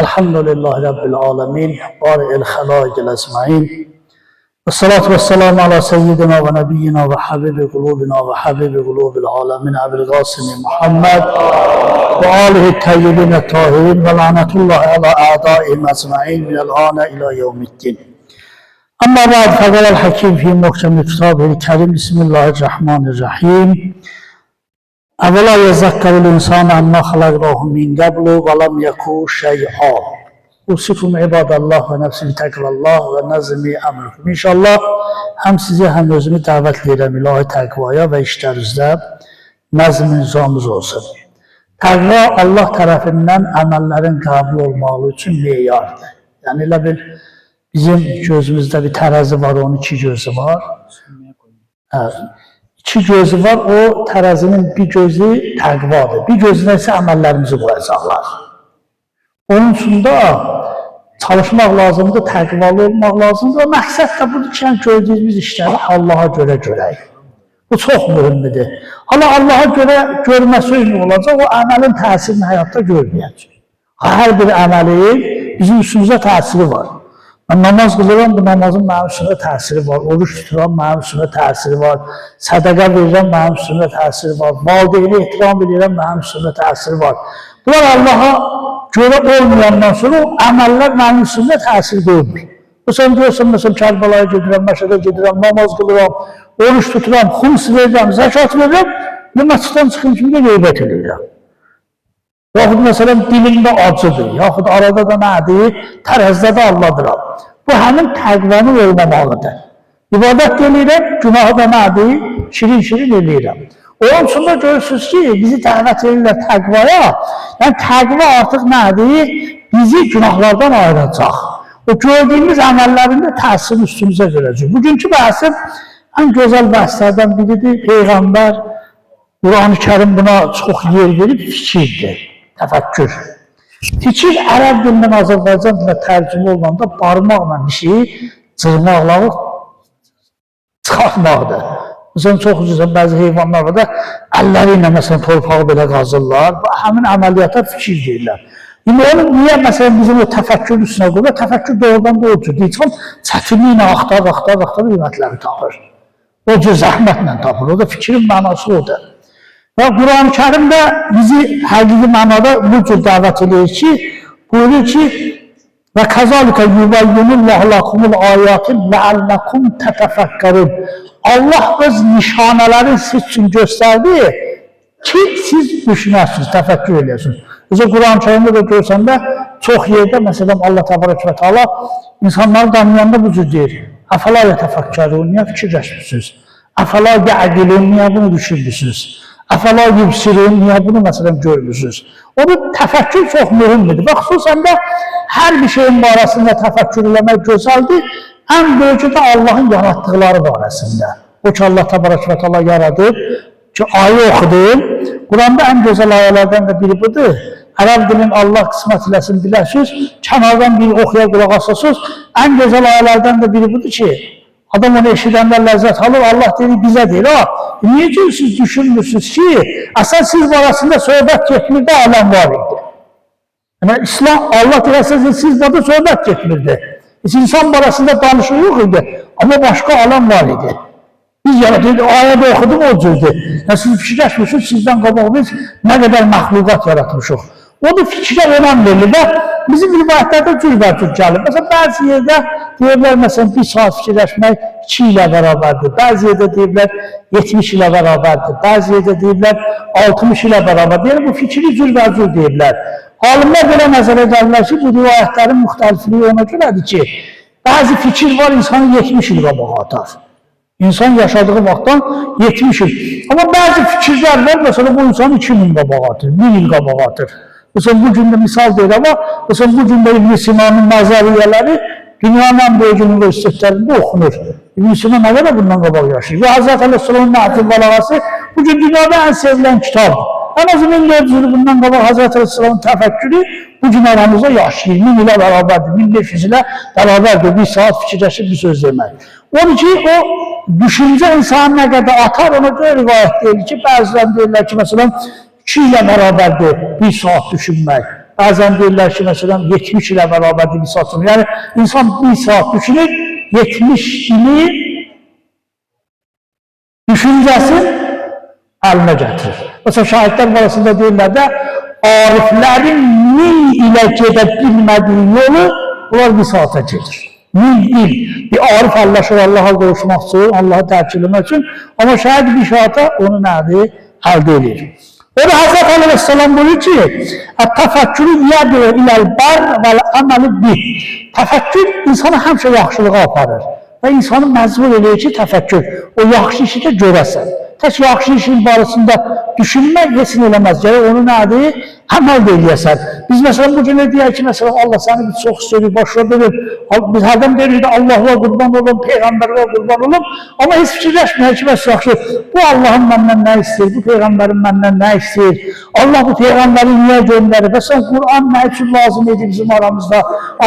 Elhamdülillahi Rabbil alemin. Bari'il halâigil ecmaîn. Vessalatu vesselamu ala seyyidina ve nebiyyina ve habibi kulubina ve habibi kulubil alemin Ebil Qasimi Muhammed ve alihi teyyibine tahirin ve lanetullahi ala a'daihim ecmaîn minel âne ila yevmiddin. Amma ba'd feqalel hakim fi muhkemil kitabihil kerim. Bismillahirrahmanirrahim. Evvela yezekkerul insana emmâ halaknahu min qablu ve lam yeku şey'a. Usikum ibadallah ve nefsi tekvallah ve nazmi emrukum. İnşallah hem sizi hem özümü dəvət edirəm ilahi təqvaya və işlərinizdə nəzm nizamımız olsun. Təqva Allah tərəfindən əməllərin qəbul olmağı üçün meyardır. Yəni elə bil bizim gözümüzdə bir tərəzi var, onun iki gözü var. İki gözü var, o tərəzinin bir gözü təqvadır. Bir gözünə isə əməllərimizi qoyacaqlar. Onun üçün də çalışmaq lazımdır, təqvalı olmaq lazımdır. Məqsəd də budur ki, gördüyümüz işləri Allaha görə görək. Bu çox mühümdür. Hala Allaha görə görməsi olacaq, o əməlin təsirini həyatda görməyəcək. Hər bir əməlin bizim üstümüzə təsiri var. Mən namaz qılıram, bu namazın mənim üstümdə təsiri var. Oruç tuturam, mənim üstümdə təsiri var. Sədəqə verirəm, mənim üstümdə təsiri var. Valideyni ehtiram edirəm, mənim üstümdə təsiri var. Bunlar Allaha görə olmayandan sonra o əməllər mənim üstümdə təsir qoymur. Sən görürsən, məsələn, Kərbalaya gedirəm, Məşədə gedirəm, namaz qılıram, oruç tuturam, xums verirəm, zəkat verirəm, və məsciddən çıxım kimi də qeybət edirəm. Yaxud, məsələn, dilimdə acıdır, yaxud arada da nədir, tərəzdə də alladıram. Bu, həmin təqvanın olmamalıdır. İbadət edirəm, günahı da nədir, şirin-şirin edirəm. Onun üçün də görürsünüz ki, bizi dəvət edirlər təqvaya. Yəni, təqva artıq nədir? Bizi günahlardan ayıracaq. O gördüyümüz əməllərində təsirini üstümüzə görəcək. Bugünkü bəhsim ən gözəl bəhslərdən biridir. Peyğəmbər, Quran-ı Kərim buna çox yer verib fikirdir, təfəkkür. Fikir ərəb dilindən Azərbaycan dilinə tərcümə olanda barmaqla bir şeyi cırmaqlağı çıxartmaqdır. Məsələn, çox üzrə bəzi heyvanlar var da əlləri ilə məsələn torpağı belə qazırlar. Həmin əməliyyata fikir deyirlər. İndi onu niyə məsələn bizim o təfəkkür üstünə qoyurlar? Təfəkkür doğrudan da o cür deyil. Çətinliklə axtar qiymətləri tapır. O cür zəhmətlə tapır. O da fikrin mənası odur. Və Quran-ı Kərim də bizi həqiqi mənada bu cür dəvət edir ki, buyurur ki, və kəzalikə yubəyyinullahu lakumul ayatin ləalləkum tətəfəkkərun. Allah öz nişanələrini siz üçün göstərdi ki, siz düşünərsiniz, təfəkkür edirsiniz. Özü Quran-ı Kərimdə də görsəndə çox yerdə, məsələn, Allah təbarək və təala insanları danlayanda bu cür deyir. Əfəla yətəfəkkərun, niyə fikirləşmirsiniz? Əfəla yəqilun, niyə bunu düşünürsünüz? Əfəla yübsirun, niyə bunu məsələn görmürsünüz? Onun təfəkkür çox mühümdür. Və xüsusən də hər bir şeyin barəsində təfəkkür eləmək gözəldir. Ən böyükü də Allahın yaratdıqları barəsində. O ki, Allah təbarək və təala yaradıb, ki, ayə oxudum. Quranda ən gözəl ayələrdən də biri budur. Ərəb dilin Allah qismət eləsin biləsiniz, kənardan bir oxuya qulaq asasınız. Ən gözəl ayələrdən də biri budur ki, adam onu eşidəndə ləzzət alır, Allah deyir, bizə deyir, niyə ki, siz düşünmürsünüz ki, əsən siz barəsində söhbət getmirdə aləm var idi. Yəni, İslam, Allah deyirsə, siz burada söhbət getmirdi. İnsan barəsində danışıq yox idi, amma başqa aləm var idi. Biz ayədə oxudum o cürdür. Yəni, siz fikirləşmişsiniz, sizdən qabaq biz nə qədər məxluqat yaratmışıq. O da fikrə önəm verilir və bizim rivayətlərdə cürbəcür gəlir. Məsələn, bəzi yerdə deyirlər, məsələn, 1 saat fikirləşmək 2 ilə bərabərdir. Bəzi yerdə deyirlər, 70 ilə bərabərdir. Bəzi yerdə deyirlər, 60 ilə bərabərdir. Yəni, bu fikri cürbəcür deyirlər. Alimlər belə nəzərə gəlirlər ki, bu rivayətlərin müxtəlifliyi ona görədir ki, bəzi fikir var, insanı 70 il qabağa atar. İnsan yaşadığı vaxtdan 70 il. Amma bəzi fikirlər var, məsələn, bu insanı 2000 qabağa atır, 1000 il qabağa atır. Məsələn, bu gündə misal deyir, amma məsələn, bu gündə İbn Sinanın nəzəriyyələri dünyanın ən böyük universitetlərində oxunur. İbn Sinan nə qədər bundan qabaq yaşayır? Və Hz. Aleyhisselamın Nəhcül Bəlağası bugün dünyada ən sevilən kitabdır. Ən azı 1400 il bundan qabaq Hz. Aleyhisselamın təfəkkürü bugün aramızda yaşayır. 1000 ilə bərabərdir, 1500 ilə bərabərdir. 1 saat fikirləşib bir söz demək. Onun ki, o düşüncə insanı nə qədər atar, ona görə rivayət deyil ki, bəzilər deyirlər ki, məsələn, 2 ilə bərabərdir 1 saat düşünmək. Bazen deyirlər ki, məsələn, 70 ilə bərabərdir bir saat üçün. Yəni, insan bir saat düşünür, 70 ili düşüncəsin əlinə gətirir. Mesela şahitlər arasında deyirlər də, ariflərin 1000 ilə gedə bilmədiyi yolu, onlar bir saata gedir. 1000 il. Bir arif anlaşır Allah'a qovuşmaq üçün, Allah'ı tərk etmək üçün, amma şahid bir saata onu nədir? Əldə edir. Orada Hazreti Aleyhisselam buyuruyor ki, təfəkkürü yədir iləl bar və əməli bir. Təfəkkür insanı həmişə yaxşılığa aparır və insanı məcbur edir ki, təfəkkür, o yaxşı işi də görəsən. Tək yaxşı işin barəsində düşünmək yesin eləməz. Gərək onu nədir? Əməl də eləyəsən. Biz məsələn bugün ne deyək ki, məsələn Allah səni bir çox istəyir, başına dönür. Biz hərdən deyirik də Allah'a qurban olun, Peyğəmbərə qurban olun. Amma heç fikirləşməyək ki, bəs yaxşı, bu Allahın məndən nə istəyir, bu Peyğəmbərin məndən nə istəyir, Allah bu Peyğəmbəri niyə göndərir, bəsən Qur'an nə üçün lazım edir bizim aramızda,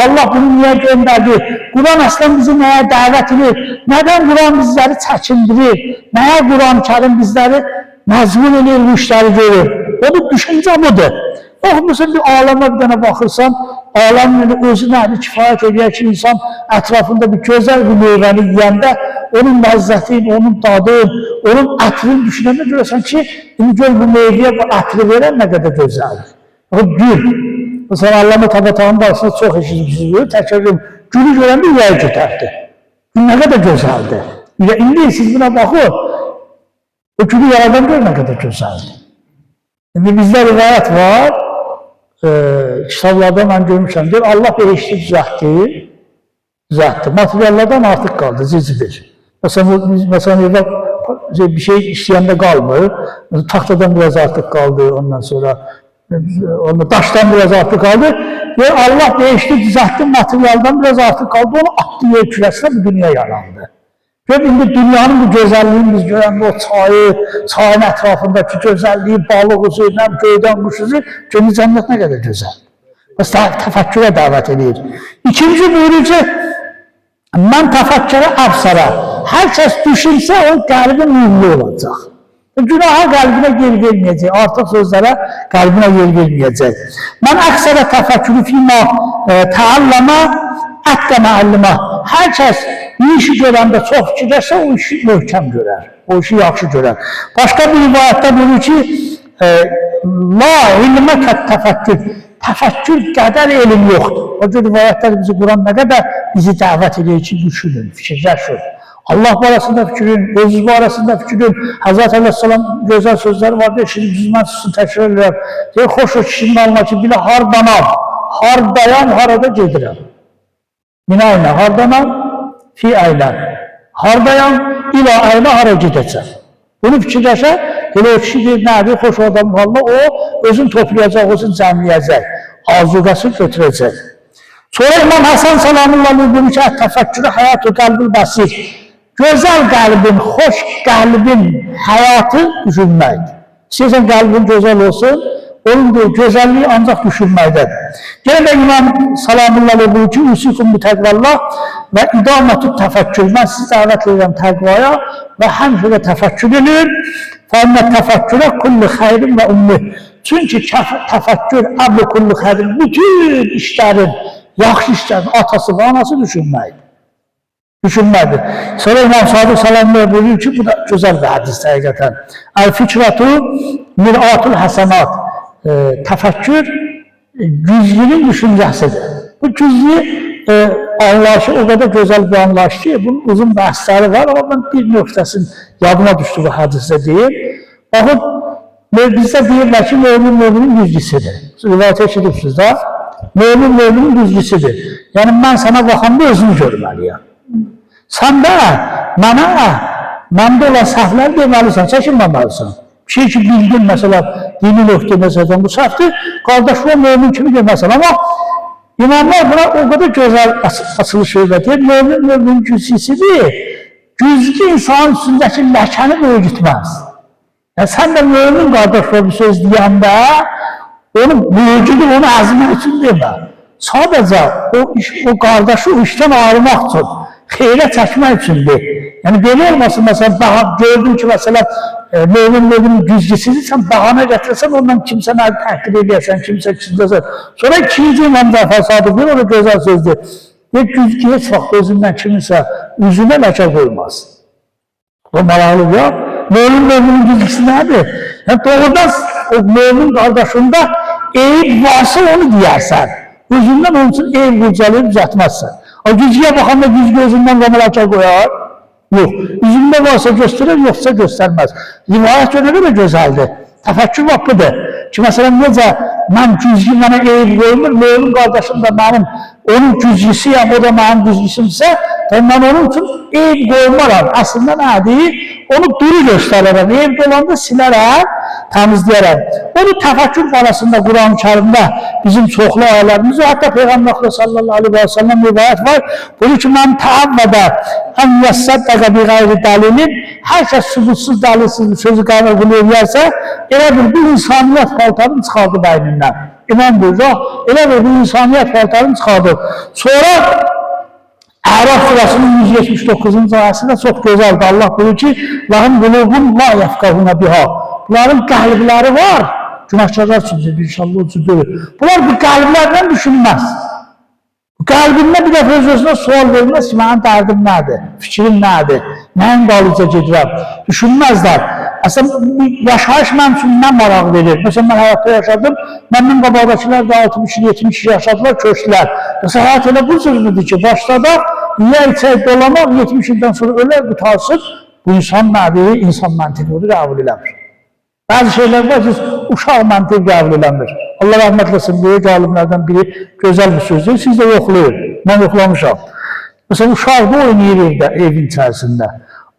Allah bunu niyə göndərdi, Qur'an əslən bizi nəyə dəvət edir, nədən Qur'an bizləri çəkindirir, nəyə Qur'an-Kərim bizləri məcbur edir, bu işləri görür. O bir düşüncə budur. Mesela bir aleme bir dənə baxırsan, aləmin özü nədir kifayət edir ki, insan ətrafında bir gözəl bir meyvəni yiyəndə, onun ləzzətin, onun dadın, onun ətrini düşünəndə görürsən ki, gör bu meyvəyə bu ətri verən nə qədər gözəldir. O gül. Mesela Allame Təbətanın barəsində çox eşitmişsiniz, təkrar gülü görəndə ürəyi götərdi. Gül nə qədər gözəldir. İndi siz buna baxın, o gülü yaradan gör nə qədər gözəldir. Şimdi bizdə rivayət var, kitablarda mən görmüşəm, deyir, Allah behişti düzəltdi. Materiallardan artıq qaldı, zicdir. Məsələn, bir şey işləyəndə qalmır, taxtadan biraz artıq qaldı, ondan sonra daşdan biraz artıq qaldı. Deyir, Allah behişti düzəltdi, materialdan biraz artıq qaldı, onu atdı yer kürəsinə bu dünya yarandı. Gör, indi dünyanın bu gözəlliğini biz görəndə o çayın ətrafındakı gözəlliyi, balıq uzu, göydən quş uzu, gönül cənnət nə qədər gözəl. Bəs təfəkkürə dəvət edir. İkinci buyurur ki, mən təfəkkürə əbsara. Hər kəs düşünsə, o qəlbin uyumlu olacaq. Günaha qəlbinə yer verməyəcək, artıq sözlərə qəlbinə yer verməyəcək. Mən əksərə təfəkkürü fîmə təalləmə, ətqə məəllimə. Hər kəs bir işi görəndə çox fikirləşsə, o işi möhkəm görər, o işi yaxşı görər. Başqa bir rivayətdə buyurur ki, la ilmə təfəkkür, təfəkkür qədər elm yoxdur. O cür rivayətlər bizi Quran nə qədər bizi dəvət edir ki, düşünün, fikirləşin. Allah barəsində fikrin, özünüz barəsində fikrin. Həzrət Aleyhisselam gözəl sözləri var, deyir, biz mən sizin təkrar edirəm. Deyir, xoş o kişinin alma ki, bilə hardanam, hardayam, harada gedirəm. Min aynə, hardanam, fi əylən. Hardayam, ilə əylən, hara gedəcəm. Bunu fikirləşə, elə o kişi deyir, nədir, xoş adam valla, o özün toplayacaq, özün cəmləyəcək, azuqasını götürəcək. Sonra İmam Həsən Salamullah buyurur ki, təfəkkürü həyat-ı qəlbil basir. Gözəl qəlbin, xoş qəlbin həyatı düşünməkdir. İstəyirsən qəlbin gözəl olsun, onun gözəlliyi ancaq düşünməkdədir. Yenə də İmam Salamullah buyurur ki, Üsikum bi təqvallah və idamətü təfəkkür. Mən sizi dəvət edirəm təqvaya və həmişə də təfəkkür edir. Fənnə təfəkkürə kulli xeyrin və ümmü. Çünki təfəkkür, əbli kulli xeyrin, bütün işlərin, yaxşı işlərin atası və anası düşünməkdir. Düşünmədir. Sonra İmam Sadiq Salamullah buyurur ki, bu da gözəl bir hədisdir həqiqətən. Əl-fikratu mir'atul həsənat. Təfəkkür güzlünün düşüncəsidir. Bu güzlü anlayışı o qədər gözəl bir anlayış ki, bunun uzun bəhsləri var, amma ben bir nöqtəsini yadıma düşdü bu hədisdə deyir. Baxın, bizdə deyirlər ki, müminin güzlüsüdür. Rivayət eşidirsiniz da, müminin güzlüsüdür. Yəni, mən sana baxanda özünü görməliyəm. Sən də məndə olan səhvlər deməlisən, çəkinməməlisən. Bir şey ki, bildin, məsələn, dini nöqtə məsələn, bu səhvdir, qardaşlığa mömin kimi deməsən. Amma imamlar buna o qədər gözəl açılış öyrədir. Mömin güzlüsüdür. Güzlü insanın üstündəki ləkəni böyütməz. Yəni, sən də mömin qardaşlığa bir söz deyəndə, onu böyücüdür, onu əzmək üçün demə. Sadəcə o qardaşı o işdən ayırmaq üçün, xeyrə çəkmək üçündür. Yani böyle olmasın mesela gördün ki mesela mömin güzgisidir, sen bahane getirsen ondan kimsene təhqir ediyesen, kimse çizdesen. Sonra ikinci İmam Cafer Sadık diyor, o da güzel sözdür. Ve güzgü hiç vaxt özünden kiminse üzüne ləkə koymaz. O maraqlı yok. Mömin güzgisi nedir? Yani doğrudan o mömin kardeşinde eyib varsa onu diyersen. Özünden onun için eyib qurcalayıb düzəltməzsən. O güzgüye bakanda güzgü özünden ləkə koyar. Yok. Üzümde varsa gösterir, yoksa göstermez. Rivayet öyle de güzeldir. Tefekkür vakıdır. Ki mesela nece ben güzgü bana eğil koymur, mömin kardeşim de benim onun güzgüsüyəm, o da benim güzgüsümse ben onun için eğil koymaram. Aslında ne değil? Onu duru gösterirəm. Evde olanda silərəm, temizləyərəm. Onu tefekkür arasında Kur'an-ı Kerim'de bizim çoxlu ayələrimiz, hatta Peygamber sallallahu aleyhi ve sellem rivayet var. Bunun için ben taavvədə en yəssəddəqə bir qayri dəlilin, hər kəs sübutsuz, dəlilsiz bir sözü qəbul qılırsa, elə bir insaniyyət paltarını çıxardı bəynindən. İmam buyuruyor, elə bir insaniyyət paltarını çıxardı. Sonra Ərəf surasının 179-cu ayəsində çox gözəldir. Allah buyurur ki, "Lahum qulubun la yefqahuna biha." Bunların qəlbləri var, günahkarlar üçündür, inşallah üçündür. Bunlar bu qəlblərdən düşünməz. Qəlbində bir dəfə öz-özünə sual verməz ki, mənim dərdim nədir, fikrim nədir, mənim qalıca gedirəm, düşünməzlər. Əslən, yaşayış mənim üçün nə maraq verir? Məsələn, mən həyatda yaşadım, məndən qabaqdakılar da 60-70 yaşadılar, köçdülər. Məsələn, həyat elə bu sözüdür ki, başlarda yer içək dolamaq 70 ildən sonra ölər qutarsın, bu insan nədir, insan məntiqini qəbul eləmir. Bazı şeyler var ki, uşaq məntiq qəbul eləmir. Allah rəhmət eləsin, böyük alimlərdən biri gözəl bir sözdür, siz də yoxlayın, mən yoxlamışam. Məsələn, uşaq da oynayır evin içərisində.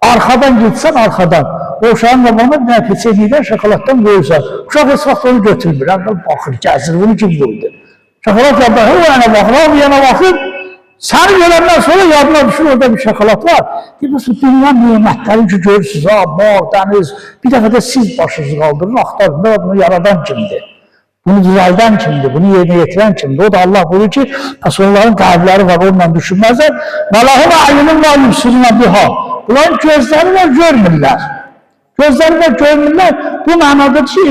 Arxadan gitsən, arxadan. O uşağın qabağına bir dənə peçenikdən, şokoladdan qoyursan. Uşaq heç vaxt onu götürmür, baxır, gəzir, bunu kim qoydu? Şokolad yapar, o yana baxır, o yana baxır. Səni görəndən sonra yadına düşür, orada bir şokolad var. Deyirsən, dünya nimətləri ki, görürsünüz, bağ, dəniz, bir dəfə də siz başınızı qaldırın, axtarın, bunu yaradan kimdir? Bunu düzəldən kimdir? Bunu yerinə yetirən kimdir? O da Allah buyurur ki, onların qəlbləri var, onunla düşünməzlər. Məlahın ayının var, yüksürünə biha. Bunların gözləri var, görmürlər. Gözləri var, görmürlər. Bu mənada ki,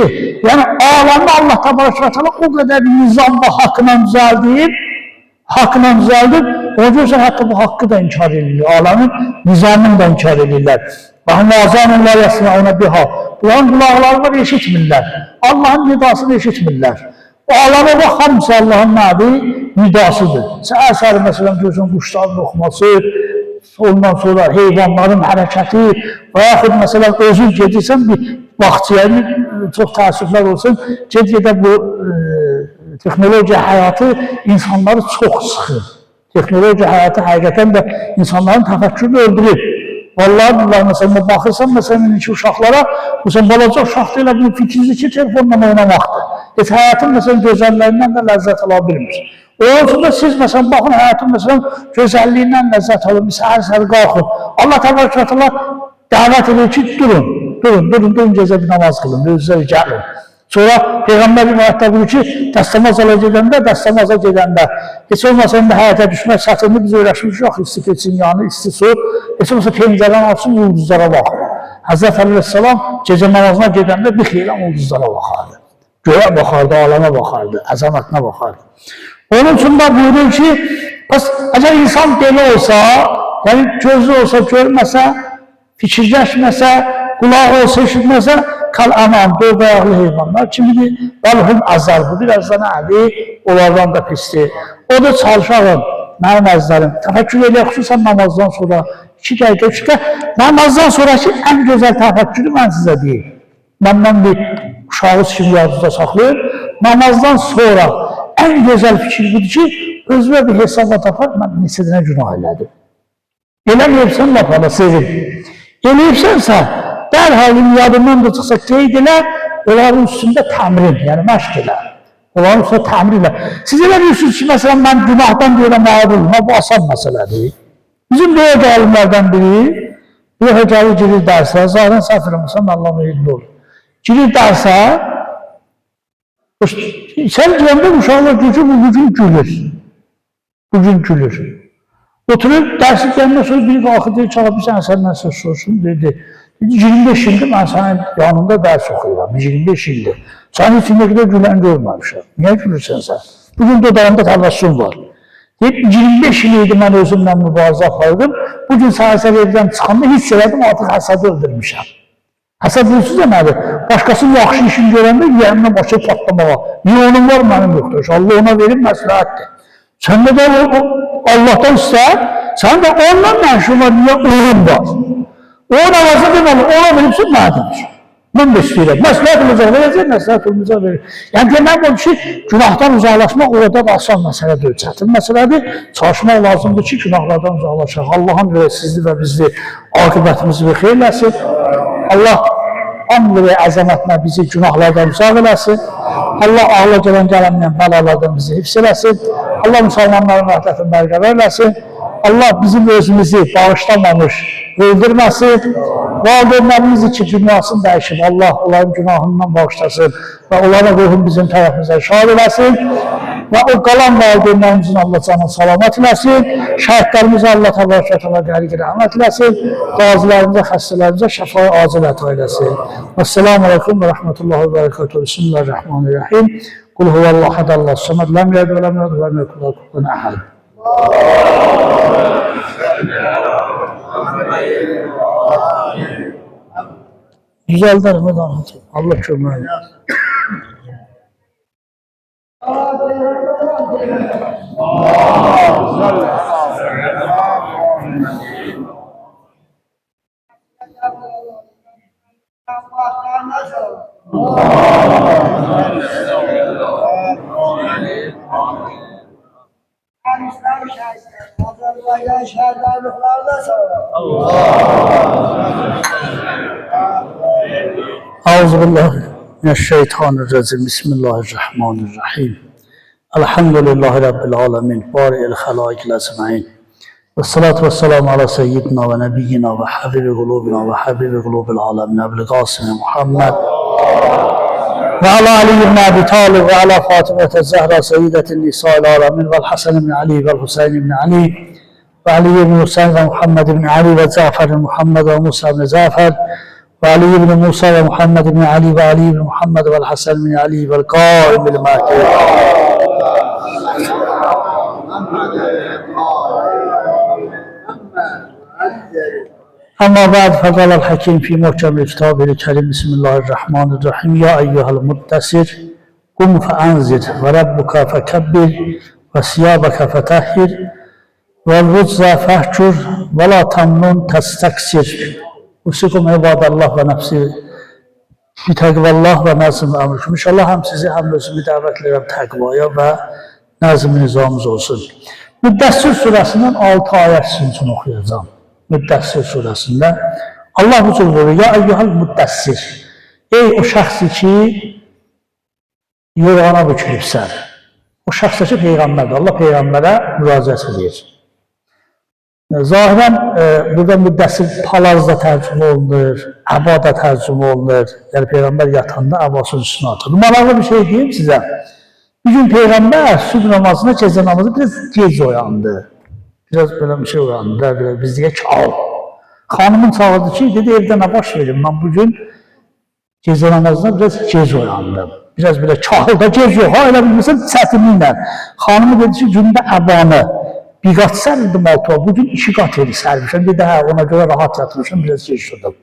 yəni aləmdə Allah təbarəkətələ o qədər nizamda haqqla düzəldib, haqqla düzəldib, o görürsən, hətta bu haqqı da inkar edirlər, aləmin nizamını da inkar edirlər. Baxın, azanlar yasına ona biha. Bunların qulaqları var, eşitmirlər. Allahın nidasını eşitmirlər. O aləmə bax, hamısı Allahın nədir? Nidasıdır. Səhər məsələn, görürsən, quşların oxuması, ondan sonra heyvanların hərəkəti və yaxud məsələn, özün gedirsən bir vaxtçıya, çox təəssüflər olsun, gedə bu texnologiya həyatı insanları çox sıxır. Texnologiya həyatı həqiqətən də insanların təfəkkürünü öldürür. Vallahi billah, məsələn, baxırsan, məsələn, ki, uşaqlara, məsələn, balaca uşaq deyil, bunun fikrizi ki, telefonla oynamaqdır. Heç həyatın, məsələn, gözəllərindən də ləzzət ala bilmir. Onun üçün də siz, məsələn, baxın, həyatın, məsələn, gözəlliyindən ləzzət alın, səhər-səhər qalxın. Allah təbarəkətələ dəvət edir ki, durun, gecə bir namaz qılın, özünüzə gəlin. Sonra Peyğəmbər rivayətdə buyurur ki, dəstəmaza gedəndə, heç olmasa indi həyata düşmək çətindir, biz öyrəşmiş yox, isti keçin yanı, isti su, heç olmasa pencərən alsın, ulduzlara baxır. Həzrət Əleyhisselam gecə namazına gedəndə bir xeylən ulduzlara baxardı. Göyə baxardı, aləmə baxardı, əzəmətinə baxardı. Onun üçün də buyurur ki, əgər insan belə olsa, yəni gözü olsa, görməsə, fikirləşməsə, qulağı olsa, eşitməsə, kal aman, dörd ayaqlı heyvanlar kimidir, balhum azar, bu biraz da nədir, onlardan da pisdir. O da çalışağım, mənim əzlərim, təfəkkür elə xüsusən namazdan sonra, 2 dəqiqə, 3 dəqiqə, namazdan sonraki ən gözəl təfəkkürü mən sizə deyim. Məndən bir uşağız kimi yadınızda saxlayın, namazdan sonra ən gözəl fikir budur ki, özümə bir hesabla tapar, mən neçə dənə günah elədim. Eləməyibsən, lafana sevin. Eləyibsənsə, dərhal yadından da çıxsa qeyd elə, onların üstündə təmrin, yəni məşq elə. Onların üstündə təmrin elə. Siz elə bilirsiniz ki, məsələn, mən günahdan deyirəm, mağdurluğum, bu asan məsələdir. Bizim böyük alimlərdən biri, bir hocayı girir dərsə, zaten səhv eləməsəm, Allah'ın eyni olur. Girir dərsə, sən görəndə uşaqlar gücü, bu gücün gülür. Bugün gülür. Oturub dərsi gəlmə sonra biri qalxı deyir ki, abi sən səndən söz soruşun, dedi. 25 ildir mən sənin yanında dərs oxuyuram, 25 ildir. Sənin içində qədər gülən görməmişəm. Niyə gülürsən sən? Bugün dodağında təbəssüm var. Deyib, 25 il idi mən özümlə mübarizə apardım. Bugün səhər evdən çıxanda hiss elədim, artıq həsədi öldürmüşəm. Həsəd bilirsiniz ya nədir? Başqasının yaxşı işini görəndə yiyəmlə başa patlamağa. Niyə onun var, mənim yoxdur. Allah ona verir, məsləhətdir. Sən də Allah'tan istər, sən də onunla məşğul var, niyə onun var? O namazı deməli, ona veribsin, mənə demiş. Mən də istəyirəm. Məsləhət olacaq, verəcək, məsləhət olacaq, verir. Yəni, görmək bu ki, günahdan uzaqlaşmaq orada da asan məsələ deyil. Çətin məsələdir. Çalışmaq lazımdır ki, günahlardan uzaqlaşaq. Allah'ın görə sizi və bizi, akıbətimizi bir xeyirləsin. Allah hamd və əzəmətlə bizi günahlardan uzaq eləsin. Allah ağla gələn bəlalardan bizi hifz eləsin. Allah müsəlmanların rəhmətini bərqərar eləsin. Allah bizim özümüzü bağışlamamış öldürməsin. Valideynlərimiz için dünyasını dəyişib. Allah onların günahından bağışlasın və onlara ruhun bizim tərəfimizə şahid eləsin. Və o qalan valideynlərimizin Allah canı salamat eləsin. Şəhidlərimizə Allah təbarəkətələ qəriq rəhmət eləsin. Qazilərimizə, xəstələrimizə şəfa acil əta eləsin. Əssalamu aleykum və rəhmətullahi və bərəkatuhu. Bismillahirrahmanirrahim. Qul huvallahu ahad, Allahu samad, ləm yəlid və ləm yulad və ləm yekun ləhu kufuven ahad. Güzeldir mi anlatayım? Allah kömür. Euzubillahimineşşeytanirracim. Bismillahirrahmanirrahim. Elhamdülillahi Rabbil alemin. Bari'il halaikil ecmaîn. Vessalatu vesselamu ala seyyidina ve nebiyyina ve habibi kulubina ve habibi kulubil alemin. Ebil Qasimi Muhammed ve ala Ali ibn Abi Talib ve ala Fatimete Zehra seyyidetin nisa'il alemin vel Hasan ibn Ali vel Hüseyin ibn Ali ve Ali ibn Hüseyin ve Muhammed ibn Ali ve Cafer ibn Muhammed ve Musa ibn Cafer ve Ali ibn Musa ve Muhammed ibn Ali ve Ali ibn Muhammed ve Hasan ibn Ali ve Qaim ibn Mahdi. Amma ba'd faqala al-hakim fi muhkemil kitabil kerim. Bismillahirrahmanirrahim. Ya eyyuhel muddessir kum fe'anzir ve rabbuka fekebbir ve siyabaka fetahhir ve ruzza fehcur ve la tamnun testaksir. Usikum ibadallah ve nefsi bi təqvallah və nəzm əmrkum. İnşallah həm sizi həm özümü dəvət edirəm təqvaya və nəzm nizamımız olsun. Müddəssir surəsindən 6 ayət sizin üçün oxuyacağım. Müddəssir surəsində Allah bu cür buyurur: Ya eyyuhel muddəssir. Ey o şəxsi ki yorğana bükülübsən. O şəxsi ki peyğəmbərdir. Allah peyğəmbərə müraciət edir. Zahirən burada müddəssir palazda tərcümə olunur, əba da tərcümə olunur. Yəni Peyğəmbər yatanda əbasının üstünə atır. Maraqlı bir şey deyim sizə. Bir gün Peyğəmbər sübh namazına, gecə namazı biraz gec oyandı. Biraz belə bir şey oyandı, biz deyək çal. Xanımın çağırdı ki, dedi evdə nə baş verim, mən bugün gecə namazına biraz gec oyandım. Biraz belə çahılda gec yox, elə bilmirsən çətinliklə. Xanımı dedi ki, gündə əbanı bir qat sərdim altığa, bugün 2 qat eli sərmişəm. Dedi, hə, ona görə rahat yatmışım, biraz gec tutdum.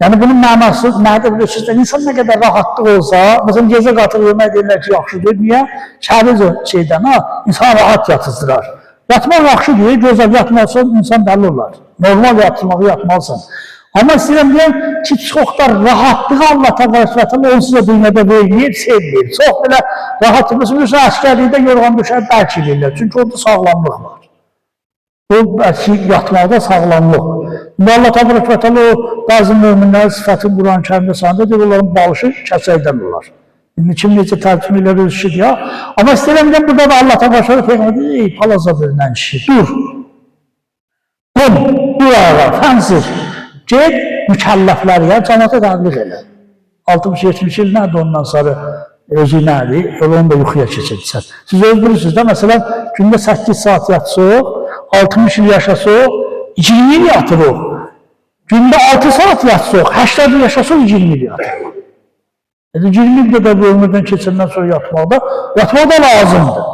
Yəni bunun mənası nədir bilirsiniz? İnsan nə qədər rahatlıq olsa, məsələn gecə qatı yemək deyirlər ki, yaxşıdır. Niyə? Kəriz şeydən, insan rahat yatızdırar. Yatmaq yaxşı deyil, gözəl yatmalsan insan dəli olar. Normal yatırmağı yatmalsan. Amma istəyirəm deyəm ki, çox da rahatlığı Allah təbarəkətələ onsuz da dünyada verməyib, sevməyib. Çox belə rahat, məsələn, əskərlikdə yorğan düşər, bərk edirlər. Çünki orada sağlamlıq var. O yatmaqda sağlamlıq. Allah təbarəkətələ o bazı möminlərin sifətin Quran-ı Kərimdə sanında deyir, onların balışı kəsəkdən olar. Kim necə tərcümə ilə ölçüdür ya. Amma istəyirəm deyəm, burada da Allah təbarəkətələ peyğəmbər deyir, ey palaza verilən kişi, dur. Dur ayağa, fənzir. Get, mükəlləflər ya, cəmaata təbliğ elə. 60-70 il nədir ondan sonra özü nədir? Onu da yuxuya keçirsən. Siz öz bilirsiniz də, məsələn, gündə 8 saat yatsıq, 60 il yaşasa o, 20 il yatır o. Gündə 6 saat yatsa o, 80 il yaşasa o, 20 il yatır. 20 ildə də bu ömürdən keçəndən sonra yatmaq da lazımdır.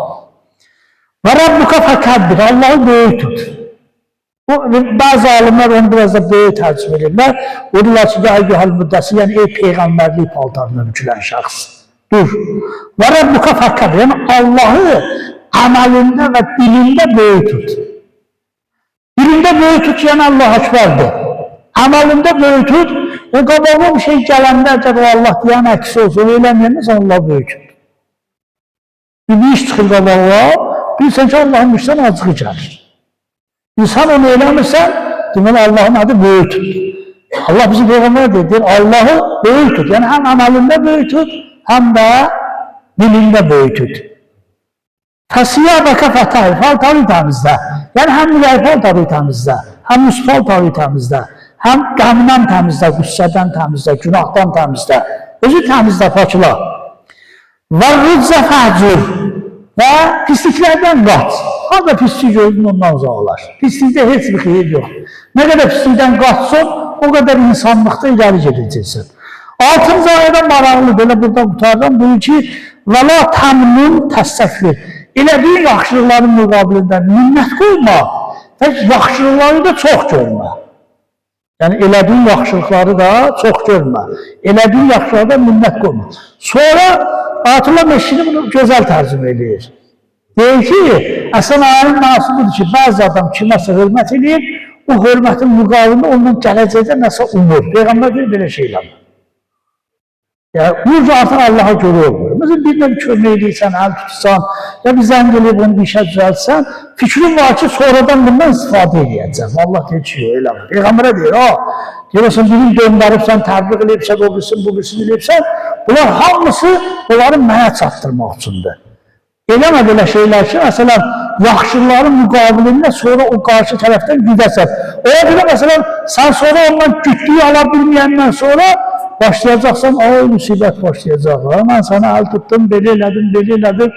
Və Rabbuka fəkəbbir, Allah'ı böyük tut. Bazı alimler onu biraz da böyük tərcih edirlər. O diyorlar ki, eyyuhəl müddəsi, yəni ey peyğəmbərlik paltarına bükülən şəxs. Dur. Və Rabbuka fəkəbbir, yəni Allah'ı əməlində və dilində böyük tut. Dilində böyük tut, yəni Allah Ekber'dir. Əməlində böyük tut, qabağına bir şey gələndə acaba Allah deyən əksi olsun, eləməyəndə sən Allah böyük tut. Bir iş çıxır qabağa, bilsən ki, Allah'ın müşdən acığı gəlir. İnsan onu eləmirsən, deməli Allah'ın adı böyük tut. Allah bizi Peyğəmbər deyir, Allah'ı böyük tut. Yəni həm əməlində böyük tut, həm də dilində böyük tut. Fəsiyabəkə fətəl, paltarı təmizlə. Yəni həm mülayim paltarı təmizlə, həm üst paltarı təmizlə, həm qəmdən təmizlə, qüssədən təmizlə, günahdan təmizlə. Özü təmizlə, pakla. Və rüccə fəcür və pisliklərdən qaç. Hatta pislik gördün ondan uzaqlar. Pislikdə heç bir xeyir yox. Nə qədər pislikdən qaçsın, o qədər insanlıqda ileri gedəcəksən. 6-cı ayədə maraqlı, belə buradan qutardan buyur ki, və la təmnun təstəfir. Elədiyin yaxşılıqların müqabilində minnət qoyma və yaxşılıqları da çox görmə. Yəni, elədiyin yaxşılıqları da çox görmə. Elədiyin yaxşılıqları da minnət qoyma. Sonra Ayətullah Meşhidi bunu gözəl tərcümə edir. Deyir ki, əslən ayənin mənası budur ki, bəzi adam kiməsə hörmət edir, o hörmətin müqabilində ondan gələcəkdə nəsə umur. Peyğəmbər deyir, belə şeylər. Yəni, bu artıq Allaha görə olur. Məsələn, birine bir kömək edirsən, əl tutursan, ya bir zəng eləyib onu bir işə düzəltsən, fikrin var ki, sonradan bundan istifadə edəcəksən. Allah deyir ki, elə mi? Peyğəmbərə deyir, görürsən, birini göndəribsən, təbliğ eləyibsən, o bilsin, bu bilsin eləyibsən, bunlar hamısı onları mənə çatdırmaq üçündür. Eləmə belə şeylər ki, məsələn, yaxşıların müqabilində sonra o qarşı tərəfdən güdəsən. Ola görə, məsələn, sən sonra ondan gütlüyü ala bilməyəndən sonra başlayacaqsan, ay müsibət başlayacaq. Mən sənə əl tutdum, belə elədim.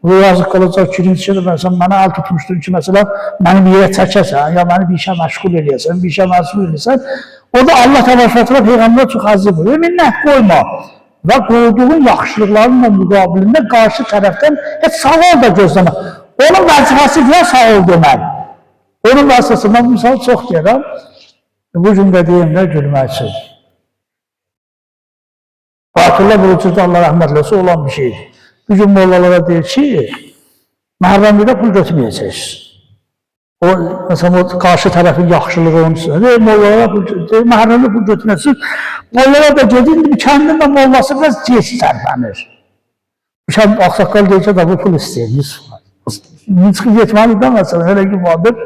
Bu yazıq qalacaq ki, sən mənə əl tutmuşdun ki, məsələn, məni bir yerə çəkəsən, ya məni bir işə məşğul eləyəsən, bir işə məşğul eləyəsən. O da Allah təbarəkətə Peyğəmbər çox azı buyur. Minnət qoyma. Və qoyduğun yaxşılıqlarınla müqabilində qarşı tərəfdən heç sağol da gözləmə. Onun vəzifəsi deyər sağol deməli. Onun vasitəsindən misal çox deyərəm. Bu gün də deyimlər gülmək üçün. Ayətullah Bulucuzda Allah rəhmət eləsin olan bir şeydir. Bir gün mollalara deyir ki, məhərrəmlikdə pul götürməyəcəksiniz. O, məsələn, o qarşı tərəfin yaxşılığı onun üstünə. Deyir, mollalara pul götürməyəcəksiniz, məhərrəmlikdə pul götürməyəcəksiniz. Mollalar da gedir, bir kəndin də mollası biraz geç tərpənir. Bir kənd ağsaqqal deyir ki, da bu pul istəyir, 100%. Çıxıb getməlidir, məsələn, elə ki vardır.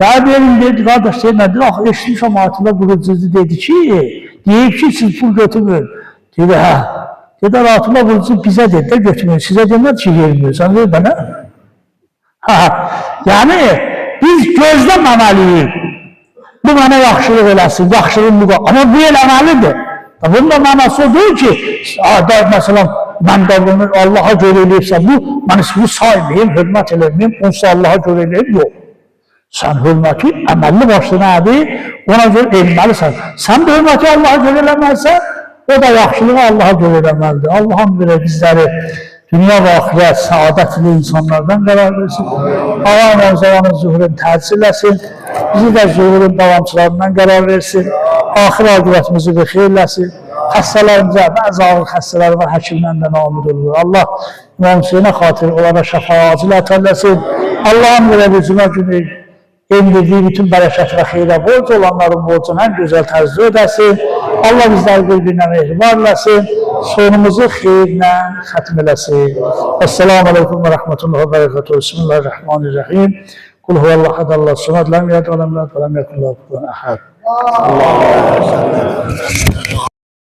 Ya deyim, deyir, qardaş deyir, nədir? Axı, eşitmişəm Ayətullah Bulucuzda dedi ki, deyib ki, siz pul götürmür. Dedi, hə. Dedi, Ayətullah Bulucuzda bizə dedi də götürmür. Sizə demək ki, vermiyorsan, deyir bana. Yəni, biz gözləməməliyik. Bu mənə yaxşılıq eləsin, yaxşılıq müqabilində. Amma bu eləməlidir. Bunun da mənası odur ki, məsələn, mən də bunu Allaha görə eləyibsə, mən bunu saymayayım, hörmət eləməyim, onsa Allaha görə eləyib, yox. Sən hörməti əməlli başlı nədir? Ona görə elməlisən. Sən də hörməti Allaha görə eləməlisən, o da yaxşılığı Allaha görə eləməlidir. Allah'ım belə bizləri dünya və axirət saadətli insanlardan qərar versin. Allah zamanın zuhurun təhsilləsin. Bizi də zuhurun davamçılarından qərar versin. Axir aqibətimizi bir xeyirləsin. Xəstələrimizə, bəzi ağır xəstələr var, həkimdən də namid olur. Allah İmam Hüseynə xatir onlara şəfa acil ətəlləsin. Allah'ın belə bir cümə günü endirdiği bütün bərəkət və xeyrə borc olanların borcunu ən gözəl tərzdə ödəsin. Allah bizləri bir-birinə mehribarlasın. Sonumuzu xeyrlə xətm eləsin. Esselamu aleykum və rəhmətullah və bərəkətuhu. Bismillahirrahmanirrahim. Kul huvallahu ahad, Allahu samad, lem yelid və lem yulad və lem yekun lahu kufuven ahad.